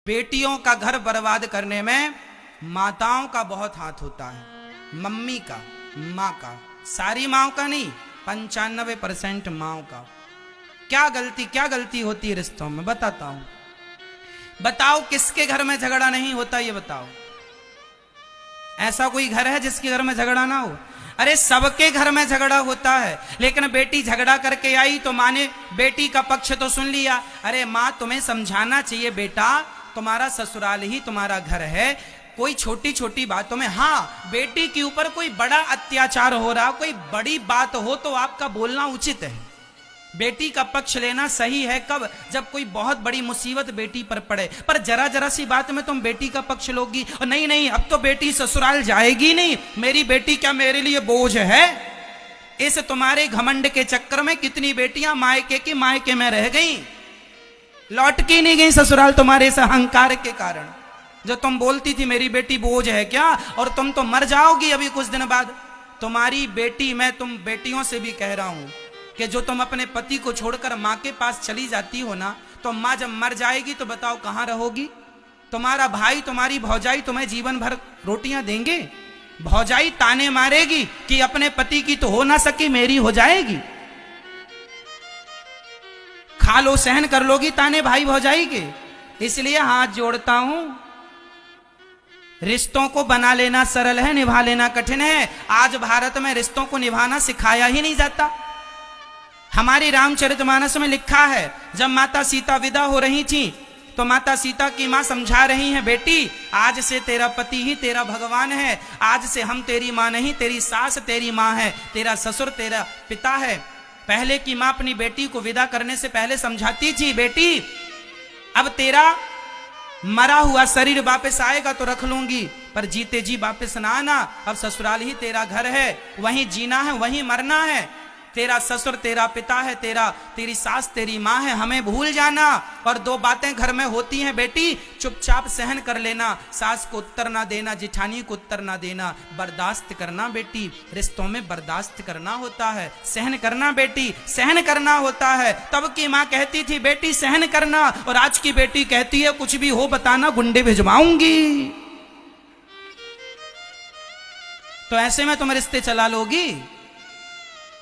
बेटियों का घर बर्बाद करने में माताओं का बहुत हाथ होता है, मम्मी का, माँ का, सारी माओ का नहीं, 95% माओ का। क्या गलती होती है रिश्तों में, बताता हूं। बताओ किसके घर में झगड़ा नहीं होता, ये बताओ। ऐसा कोई घर है जिसके घर में झगड़ा ना हो? अरे सबके घर में झगड़ा होता है, लेकिन बेटी झगड़ा करके आई तो माँ ने बेटी का पक्ष तो सुन लिया। अरे माँ, तुम्हें समझाना चाहिए बेटा, तुम्हारा ससुराल ही तुम्हारा घर है। कोई छोटी छोटी बातों में, हाँ, बेटी के ऊपर कोई बड़ा अत्याचार हो रहा, कोई बड़ी बात हो तो आपका बोलना उचित है, बेटी का पक्ष लेना सही है। कब? जब कोई बहुत बड़ी मुसीबत बेटी पर पड़े। पर जरा जरा सी बात में तुम बेटी का पक्ष लोगी, और नहीं नहीं अब तो बेटी ससुराल जाएगी नहीं, मेरी बेटी क्या मेरे लिए बोझ है। इस तुम्हारे घमंड के चक्कर में कितनी बेटियां मायके की मायके में रह गई, लौट के नहीं गई ससुराल, तुम्हारे इस अहंकार के कारण। जो तुम बोलती थी मेरी बेटी बोझ है क्या, और तुम तो मर जाओगी अभी कुछ दिन बाद। तुम्हारी बेटी, मैं तुम बेटियों से भी कह रहा हूं कि जो तुम अपने पति को छोड़कर माँ के पास चली जाती हो ना, तो माँ जब मर जाएगी तो बताओ कहां रहोगी? तुम्हारा भाई, तुम्हारी भौजाई तुम्हें जीवन भर रोटियां देंगे? भौजाई ताने मारेगी कि अपने पति की तो हो ना सकी, मेरी हो जाएगी। खा लो, सहन कर लोगी ताने भाई भौजाई के। इसलिए हाथ जोड़ता हूं, रिश्तों को बना लेना सरल है, निभा लेना कठिन है। आज भारत में रिश्तों को निभाना सिखाया ही नहीं जाता। हमारी रामचरितमानस में लिखा है, जब माता सीता विदा हो रही थी तो माता सीता की मां समझा रही हैं, बेटी आज से तेरा पति ही तेरा भगवान है, आज से हम तेरी मां नहीं, तेरी सास तेरी मां है, तेरा ससुर तेरा पिता है। पहले की मां अपनी बेटी को विदा करने से पहले समझाती थी, बेटी अब तेरा मरा हुआ शरीर वापस आएगा तो रख लूंगी, पर जीते जी वापस ना आना। अब ससुराल ही तेरा घर है, वहीं जीना है, वहीं मरना है। तेरा ससुर तेरा पिता है, तेरी सास तेरी माँ है, हमें भूल जाना। और दो बातें घर में होती हैं बेटी, चुपचाप सहन कर लेना, सास को उत्तर ना देना, जिठानी को उत्तर ना देना, बर्दाश्त करना बेटी। रिश्तों में बर्दाश्त करना होता है, सहन करना बेटी, सहन करना होता है। तब की माँ कहती थी बेटी सहन करना, और आज की बेटी कहती है कुछ भी हो बताना, गुंडे भिजवाऊंगी। तो ऐसे में तुम रिश्ते चला लोगी?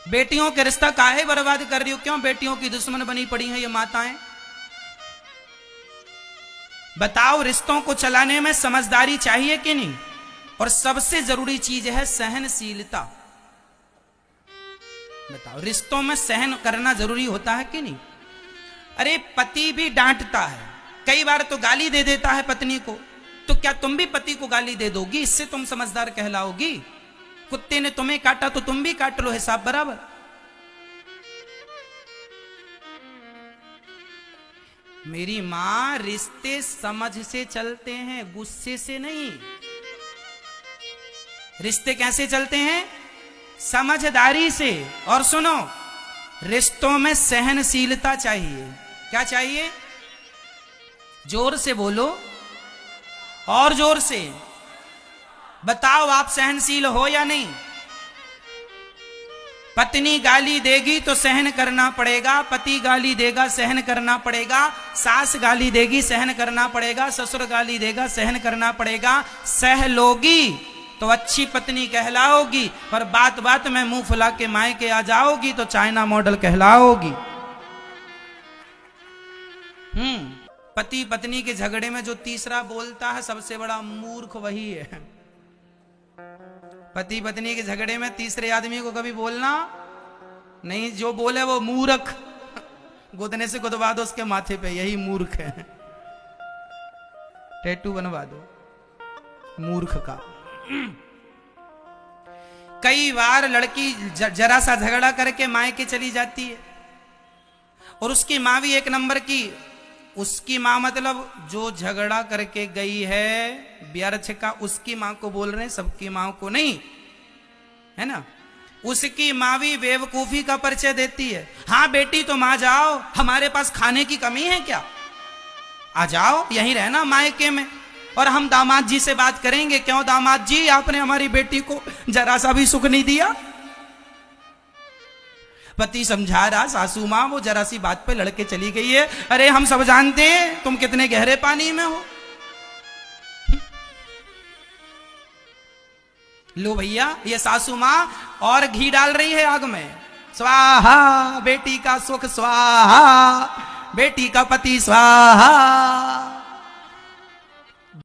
बेटियों के रिश्ता काहे बर्बाद कर रही हो? क्यों बेटियों की दुश्मन बनी पड़ी हैं ये माताएं? बताओ, रिश्तों को चलाने में समझदारी चाहिए कि नहीं? और सबसे जरूरी चीज है सहनशीलता। बताओ, रिश्तों में सहन करना जरूरी होता है कि नहीं? अरे पति भी डांटता है, कई बार तो गाली दे देता है पत्नी को, तो क्या तुम भी पति को गाली दे दोगी? इससे तुम समझदार कहलाओगी? कुत्ते ने तुम्हें काटा तो तुम भी काट लो, हिसाब बराबर। मेरी मां, रिश्ते समझ से चलते हैं, गुस्से से नहीं। रिश्ते कैसे चलते हैं? समझदारी से। और सुनो, रिश्तों में सहनशीलता चाहिए। क्या चाहिए? जोर से बोलो, और जोर से बताओ, आप सहनशील हो या नहीं? पत्नी गाली देगी तो सहन करना पड़ेगा, पति गाली देगा सहन करना पड़ेगा, सास गाली देगी सहन करना पड़ेगा, ससुर गाली देगा सहन करना पड़ेगा। सह लोगी तो अच्छी पत्नी कहलाओगी, पर बात बात में मुंह फुला के मायके आ जाओगी तो चाइना मॉडल कहलाओगी। पति पत्नी के झगड़े में जो तीसरा बोलता है, सबसे बड़ा मूर्ख वही है। पति पत्नी के झगड़े में तीसरे आदमी को कभी बोलना नहीं, जो बोले वो मूर्ख। गुदने से गुदवा दो उसके माथे पे, यही मूर्ख है। टैटू बनवा दो मूर्ख का। कई बार लड़की जरा सा झगड़ा करके मायके चली जाती है, और उसकी माँ भी एक नंबर की। उसकी माँ मतलब जो झगड़ा करके गई है व्यर्थ का, उसकी माँ को बोल रहे हैं, सबकी माँ को नहीं, है ना। उसकी माँ भी बेवकूफी का परिचय देती है। हाँ बेटी तुम आ जाओ, हमारे पास खाने की कमी है क्या? आ जाओ, यहीं रहना मायके में, और हम दामाद जी से बात करेंगे। क्यों दामाद जी, आपने हमारी बेटी को जरा सा भी सुख नहीं दिया? पति समझा रहा, सासू मां वो जरा सी बात पे लड़के चली गई है। अरे हम सब जानते हैं तुम कितने गहरे पानी में हो, लो भैया ये सासू माँ और घी डाल रही है आग में। स्वाहा, बेटी का सुख स्वाहा, बेटी का पति स्वाहा।